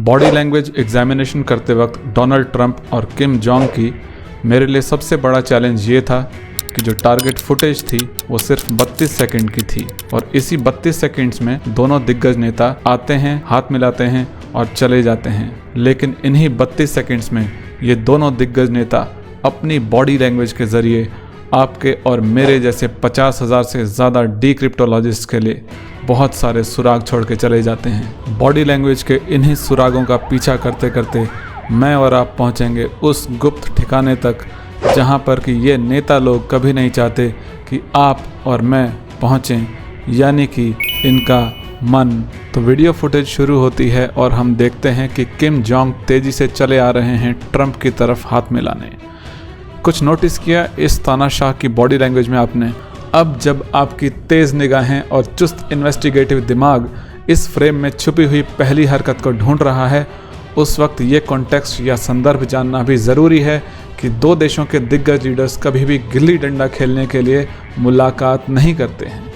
Body language examination करते वक्त Donald Trump और किम जोंग की मेरे लिए सबसे बड़ा चैलेंज ये था कि जो टारगेट फुटेज थी वो सिर्फ 32 सेकंड की थी और इसी 32 सेकंड्स में दोनों दिग्गज नेता आते हैं, हाथ मिलाते हैं और चले जाते हैं। लेकिन इन्हीं 32 सेकंड्स में ये दोनों दिग्गज नेता अपनी बॉडी लैंग्वेज के ज़रिए आपके और मेरे जैसे 50,000 से ज़्यादा डिक्रिप्टोलॉजिस्ट के लिए बहुत सारे सुराग छोड़ के चले जाते हैं। बॉडी लैंग्वेज के इन्हीं सुरागों का पीछा करते करते मैं और आप पहुंचेंगे उस गुप्त ठिकाने तक जहां पर कि ये नेता लोग कभी नहीं चाहते कि आप और मैं पहुंचें, यानी कि इनका मन। तो वीडियो फुटेज शुरू होती है और हम देखते हैं कि किम जोंग तेज़ी से चले आ रहे हैं ट्रंप की तरफ हाथ मिलाने। कुछ नोटिस किया इस तानाशाह की बॉडी लैंग्वेज में आपने? अब जब आपकी तेज़ निगाहें और चुस्त इन्वेस्टिगेटिव दिमाग इस फ्रेम में छुपी हुई पहली हरकत को ढूंढ रहा है, उस वक्त ये कॉन्टेक्स्ट या संदर्भ जानना भी ज़रूरी है कि दो देशों के दिग्गज लीडर्स कभी भी गिल्ली डंडा खेलने के लिए मुलाकात नहीं करते हैं।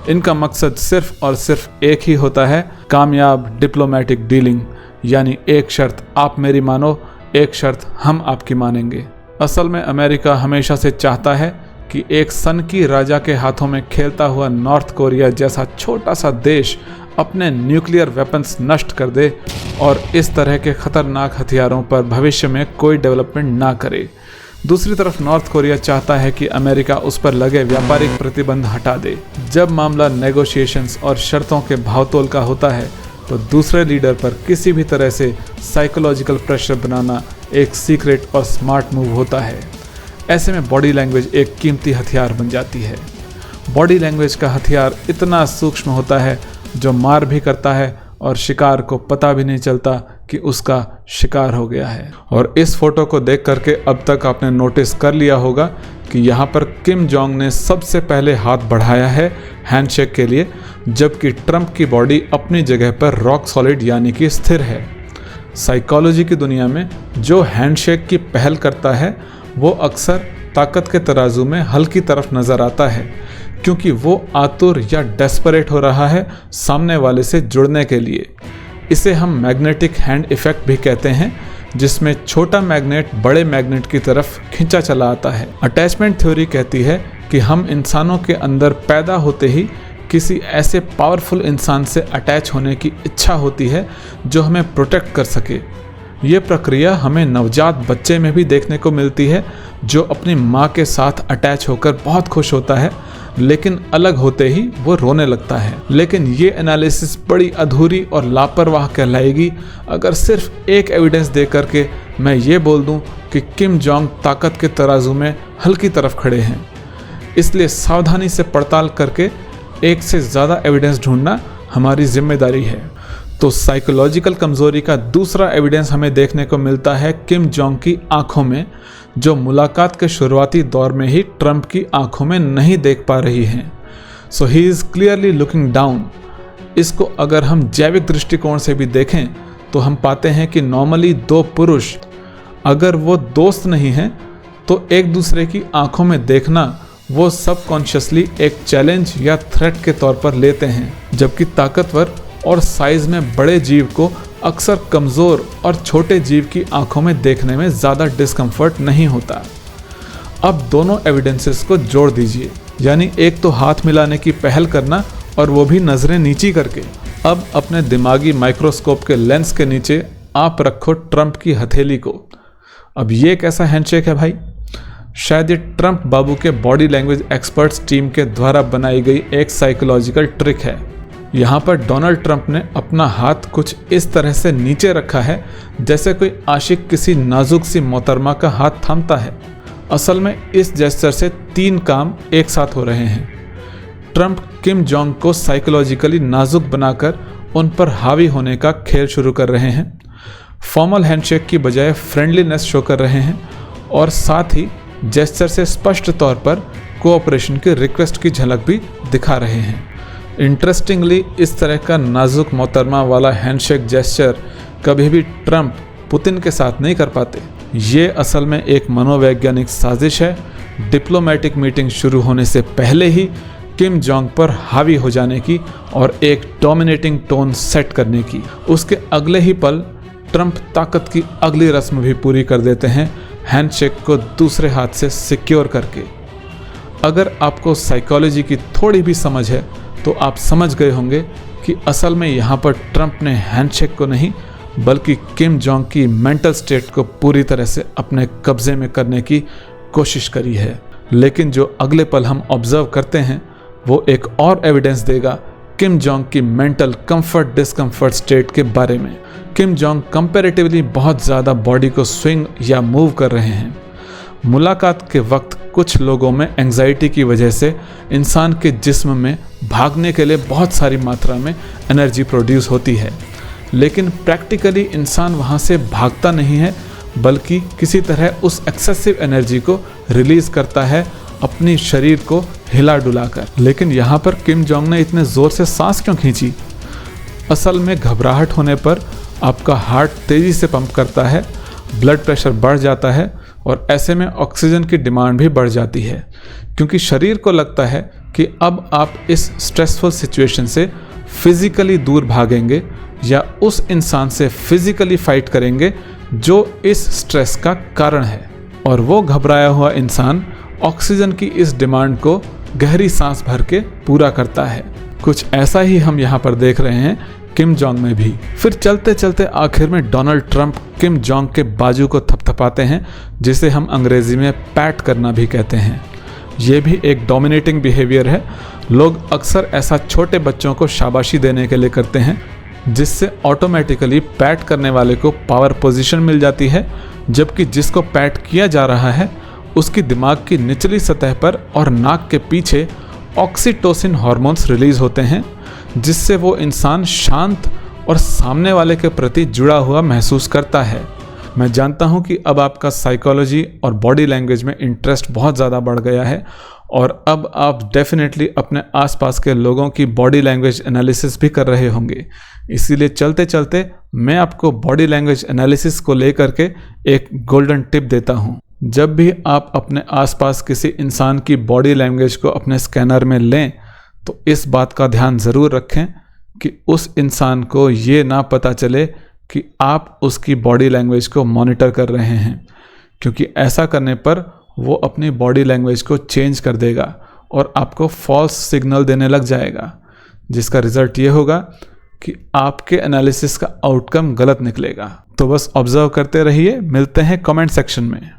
इनका मकसद सिर्फ और सिर्फ एक ही होता है, कामयाब डिप्लोमेटिक डीलिंग, यानी एक शर्त आप मेरी मानो, एक शर्त हम आपकी मानेंगे। असल में अमेरिका हमेशा से चाहता है कि एक सनकी राजा के हाथों में खेलता हुआ नॉर्थ कोरिया जैसा छोटा सा देश अपने न्यूक्लियर वेपन्स नष्ट कर दे और इस तरह के खतरनाक हथियारों पर भविष्य में कोई डेवलपमेंट ना करे। दूसरी तरफ नॉर्थ कोरिया चाहता है कि अमेरिका उस पर लगे व्यापारिक प्रतिबंध हटा दे। जब मामला नेगोशिएशंस और शर्तों के भावतोल का होता है तो दूसरे लीडर पर किसी भी तरह से साइकोलॉजिकल प्रेशर बनाना एक सीक्रेट और स्मार्ट मूव होता है। ऐसे में बॉडी लैंग्वेज एक कीमती हथियार बन जाती है। बॉडी लैंग्वेज का हथियार इतना सूक्ष्म होता है जो मार भी करता है और शिकार को पता भी नहीं चलता कि उसका शिकार हो गया है। और इस फोटो को देख करके अब तक आपने नोटिस कर लिया होगा कि यहाँ पर किम जोंग ने सबसे पहले हाथ बढ़ाया है हैंडशेक के लिए, जबकि ट्रंप की बॉडी अपनी जगह पर रॉक सॉलिड यानी कि स्थिर है। साइकोलॉजी की दुनिया में जो हैंडशेक की पहल करता है वो अक्सर ताकत के तराजू में हल्की तरफ नज़र आता है, क्योंकि वो आतुर या डेस्परेट हो रहा है सामने वाले से जुड़ने के लिए। इसे हम मैग्नेटिक हैंड इफेक्ट भी कहते हैं, जिसमें छोटा मैग्नेट बड़े मैग्नेट की तरफ खींचा चला आता है। अटैचमेंट थ्योरी कहती है कि हम इंसानों के अंदर पैदा होते ही किसी ऐसे पावरफुल इंसान से अटैच होने की इच्छा होती है जो हमें प्रोटेक्ट कर सके। ये प्रक्रिया हमें नवजात बच्चे में भी देखने को मिलती है, जो अपनी माँ के साथ अटैच होकर बहुत खुश होता है, लेकिन अलग होते ही वो रोने लगता है। लेकिन ये एनालिसिस बड़ी अधूरी और लापरवाह कहलाएगी अगर सिर्फ एक एविडेंस दे करके मैं ये बोल दूं कि किम जोंग ताकत के तराजू में हल्की तरफ खड़े हैं। इसलिए सावधानी से पड़ताल करके एक से ज़्यादा एविडेंस ढूंढना हमारी जिम्मेदारी है। तो साइकोलॉजिकल कमज़ोरी का दूसरा एविडेंस हमें देखने को मिलता है किम जोंग की आंखों में, जो मुलाकात के शुरुआती दौर में ही ट्रंप की आंखों में नहीं देख पा रही हैं। So he is clearly looking down. इसको अगर हम जैविक दृष्टिकोण से भी देखें तो हम पाते हैं कि नॉर्मली दो पुरुष अगर वो दोस्त नहीं हैं तो एक दूसरे की आंखों में देखना वो सबकॉन्शियसली एक चैलेंज या थ्रेट के तौर पर लेते हैं, जबकि ताकतवर और साइज में बड़े जीव को अक्सर कमज़ोर और छोटे जीव की आंखों में देखने में ज़्यादा डिस्कम्फर्ट नहीं होता। अब दोनों एविडेंसेस को जोड़ दीजिए, यानी एक तो हाथ मिलाने की पहल करना और वो भी नज़रें नीची करके। अब अपने दिमागी माइक्रोस्कोप के लेंस के नीचे आप रखो ट्रंप की हथेली को। अब ये कैसा हैंडशेक है भाई? शायद ये ट्रंप बाबू के बॉडी लैंग्वेज एक्सपर्ट्स टीम के द्वारा बनाई गई एक साइकोलॉजिकल ट्रिक है। यहाँ पर डोनाल्ड ट्रंप ने अपना हाथ कुछ इस तरह से नीचे रखा है जैसे कोई आशिक किसी नाजुक सी मोहतरमा का हाथ थामता है। असल में इस जेस्चर से तीन काम एक साथ हो रहे हैं। ट्रंप किम जोंग को साइकोलॉजिकली नाजुक बनाकर उन पर हावी होने का खेल शुरू कर रहे हैं, फॉर्मल हैंडशेक की बजाय फ्रेंडलीनेस शो कर रहे हैं और साथ ही जेस्चर से स्पष्ट तौर पर कोऑपरेशन की रिक्वेस्ट की झलक भी दिखा रहे हैं। इंटरेस्टिंगली इस तरह का नाजुक मोहतरमा वाला हैंडशेक जेस्चर कभी भी ट्रंप पुतिन के साथ नहीं कर पाते। ये असल में एक मनोवैज्ञानिक साजिश है, डिप्लोमेटिक मीटिंग शुरू होने से पहले ही किम जोंग पर हावी हो जाने की और एक डोमिनेटिंग टोन सेट करने की। उसके अगले ही पल ट्रंप ताकत की अगली रस्म भी पूरी कर देते हैं, हैंडशेक को दूसरे हाथ से सिक्योर करके। अगर आपको साइकोलॉजी की थोड़ी भी समझ है तो आप समझ गए होंगे कि असल में यहाँ पर ट्रंप ने हैंडशेक को नहीं बल्कि किम जोंग की मेंटल स्टेट को पूरी तरह से अपने कब्जे में करने की कोशिश करी है। लेकिन जो अगले पल हम ऑब्जर्व करते हैं वो एक और एविडेंस देगा किम जोंग की मेंटल कंफर्ट डिस्कंफर्ट स्टेट के बारे में। किम जोंग कंपैरेटिवली बहुत ज़्यादा बॉडी को स्विंग या मूव कर रहे हैं। मुलाकात के वक्त कुछ लोगों में एंजाइटी की वजह से इंसान के जिस्म में भागने के लिए बहुत सारी मात्रा में एनर्जी प्रोड्यूस होती है, लेकिन प्रैक्टिकली इंसान वहाँ से भागता नहीं है बल्कि किसी तरह उस एक्सेसिव एनर्जी को रिलीज़ करता है अपनी शरीर को हिला डुलाकर। लेकिन यहाँ पर किम जोंग ने इतने ज़ोर से सांस क्यों खींची? असल में घबराहट होने पर आपका हार्ट तेज़ी से पंप करता है, ब्लड प्रेशर बढ़ जाता है और ऐसे में ऑक्सीजन की डिमांड भी बढ़ जाती है, क्योंकि शरीर को लगता है कि अब आप इस स्ट्रेसफुल सिचुएशन से फिज़िकली दूर भागेंगे या उस इंसान से फिज़िकली फाइट करेंगे जो इस स्ट्रेस का कारण है। और वो घबराया हुआ इंसान ऑक्सीजन की इस डिमांड को गहरी सांस भर के पूरा करता है। कुछ ऐसा ही हम यहाँ पर देख रहे हैं किम जोंग में भी। फिर चलते चलते आखिर में डोनाल्ड ट्रंप किम जोंग के बाजू को थपथपाते हैं, जिसे हम अंग्रेजी में पैट करना भी कहते हैं। ये भी एक डोमिनेटिंग बिहेवियर है। लोग अक्सर ऐसा छोटे बच्चों को शाबाशी देने के लिए करते हैं, जिससे ऑटोमेटिकली पैट करने वाले को पावर पोजीशन मिल जाती है, जबकि जिसको पैट किया जा रहा है उसकी दिमाग की निचली सतह पर और नाक के पीछे ऑक्सीटोसिन हार्मोन्स रिलीज होते हैं, जिससे वो इंसान शांत और सामने वाले के प्रति जुड़ा हुआ महसूस करता है। मैं जानता हूँ कि अब आपका साइकोलॉजी और बॉडी लैंग्वेज में इंटरेस्ट बहुत ज़्यादा बढ़ गया है और अब आप डेफिनेटली अपने आसपास के लोगों की बॉडी लैंग्वेज एनालिसिस भी कर रहे होंगे। इसीलिए चलते चलते मैं आपको बॉडी लैंग्वेज एनालिसिस को लेकर के एक गोल्डन टिप देता हूँ। जब भी आप अपने आसपास किसी इंसान की बॉडी लैंग्वेज को अपने स्कैनर में लें तो इस बात का ध्यान ज़रूर रखें कि उस इंसान को ये ना पता चले कि आप उसकी बॉडी लैंग्वेज को मॉनिटर कर रहे हैं, क्योंकि ऐसा करने पर वो अपनी बॉडी लैंग्वेज को चेंज कर देगा और आपको फॉल्स सिग्नल देने लग जाएगा, जिसका रिजल्ट ये होगा कि आपके एनालिसिस का आउटकम गलत निकलेगा। तो बस ऑब्जर्व करते रहिए। मिलते हैं कमेंट सेक्शन में।